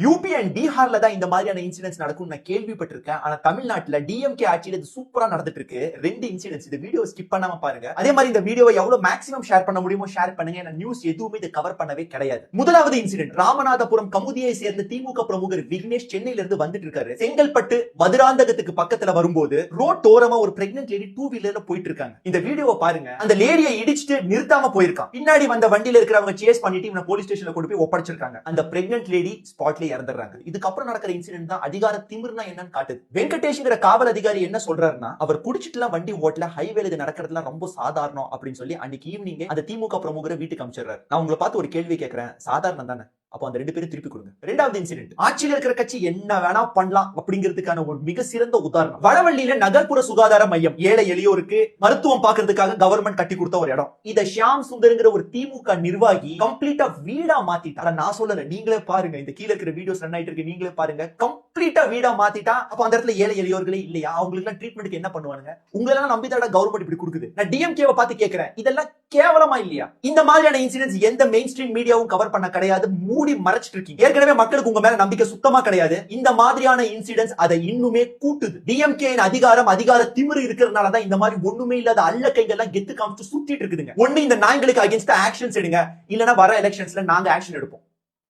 UP and பீகார்ல தான் இந்த மாதிரியான இன்சிடென்ட்ஸ் நடக்கும் நான் கேள்விப்பட்டிருக்கேன். ஆனா தமிழ்நாட்டுல டிஎம்கே ஆட்சியில இது சூப்பரா நடந்துட்டு இருக்கு. 2 இன்சிடென்ட்ஸ். இந்த வீடியோ ஸ்கிப் பண்ணாம பாருங்க. அதே மாதிரி இந்த வீடியோவை எவ்வளவு மேக்ஸிமம் ஷேர் பண்ண முடியுமோ ஷேர் பண்ணுங்க. ஏன்னா நியூஸ் எதுவுமே இதை கவர் பண்ணவே கிடையாது. முதலாவது இன்சிடென்ட், ராமநாதபுரம் கமுதியை சேர்ந்த திமுக பிரமுகர் விக்னேஷ் சென்னையில இருந்து வந்துட்டு இருக்காரு. செங்கல்பட்டு மதுராந்தகத்துக்கு பக்கத்துல வரும்போது ரோட் ஓரமா ஒரு பிரெக்னன்ட் லேடி 2 வீலர்ல போயிட்டு இருக்காங்க. இந்த வீடியோவை பாருங்க. அந்த லேடியை இடிச்சிட்டு நிறுத்தாம போயிருக்கான். பின்னாடி வந்த வண்டியில இருக்கிறவங்க சேஸ் பண்ணிட்டு இவனை போலீஸ் ஸ்டேஷன்ல கொண்டு போய் ஒப்படைச்சிருக்காங்க. அந்த பிரெக்னன்ட் லேடி ஸ்பாட்ல இறந்துறாங்க. இதுக்கப்புறம் நடக்கிற இன்சிடென்ட் தான் அதிகார திமிர்னா என்னன்னு காட்டுது. வெங்கடேஷ்ங்கிற காவல் அதிகாரி என்ன சொல்றாருன்னா, அவர் குடிச்சிட்டுலாம் வண்டி ஓட்டல, ஹைவேல இது நடக்கிறதுலாம் ரொம்ப சாதாரணம் அப்படின்னு சொல்லி அன்னைக்கு ஈவினிங் அந்த திமுக பிரமுகரை வீட்டுக்கு அனுப்பிச்சிடுறாரு. நான் உங்களை பார்த்து ஒரு கேள்வி கேட்கிறேன், சாதாரணம் தானே? அப்போ அந்த 2 பேரும் திருப்பி கொடுங்க. இரண்டாவது இன்சிடென்ட், ஆட்சியில் இருக்கிற கட்சி என்ன வேணா பண்ணலாம் அப்படிங்கிறதுக்கான ஒரு மிக சிறந்த உதாரணம். வடவள்ளியில நகர்ப்புற சுகாதார மையம், ஏழை எளியோருக்கு மருத்துவம் பார்க்கறதுக்காக கவர்மெண்ட் கட்டி கொடுத்த ஒரு இடம். இத ஷியாம் சுந்தர்ங்கிற ஒரு திமுக நிர்வாகி கம்ப்ளீட்டா வீடா மாத்திட்டா. நான் சொல்லல, நீங்களே பாருங்க. இந்த கீழ இருக்கிற வீடியோஸ் ரன் ஆயிட்டு இருக்கு, நீங்களே பாருங்க. கம்ப்ளீட்டா வீடா மாத்திட்டா. அப்ப அந்த இடத்துல ஏழை எளியோர்களே இல்லையா? அவங்களுக்கு எல்லாம் ட்ரீட்மெண்ட்க்கு என்ன பண்ணுவாங்க? உங்களெல்லாம் நம்பிதாடா கவர்மெண்ட் இப்படி கொடுக்குது. நான் டிஎம்கேவை பார்த்து கேட்கிறேன், இதெல்லாம் கேவலமா இல்லையா? இந்த மாதிரியான இன்சிடென்ட்ஸ் எந்த மெயின் ஸ்ட்ரீம் மீடியாவும் கவர் பண்ண கிடையாது. மூடி மறைச்சிட்டு இருக்கீங்க. ஏற்கனவே மக்களுக்கு உங்க மேல நம்பிக்கை சுத்தமா கிடையாது. இந்த மாதிரியான இன்சிடென்ட்ஸ் அதை இன்னுமே கூட்டுது. டிஎம்கே அதிகார திமிரு இருக்கிறதுனால தான் இந்த மாதிரி ஒண்ணுமே இல்லாத அல்ல கைகள்லாம் கெத்து காமிச்சு சுத்திட்டு இருக்குதுங்க. ஒண்ணு இந்த நாய்களுக்கு அகைன்ஸ்ட் ஆக்ஷன்ஸ் எடுங்க, இல்லனா வர எலெக்ஷன்ஸ்ல நாங்க ஆக்ஷன் எடுப்போம்.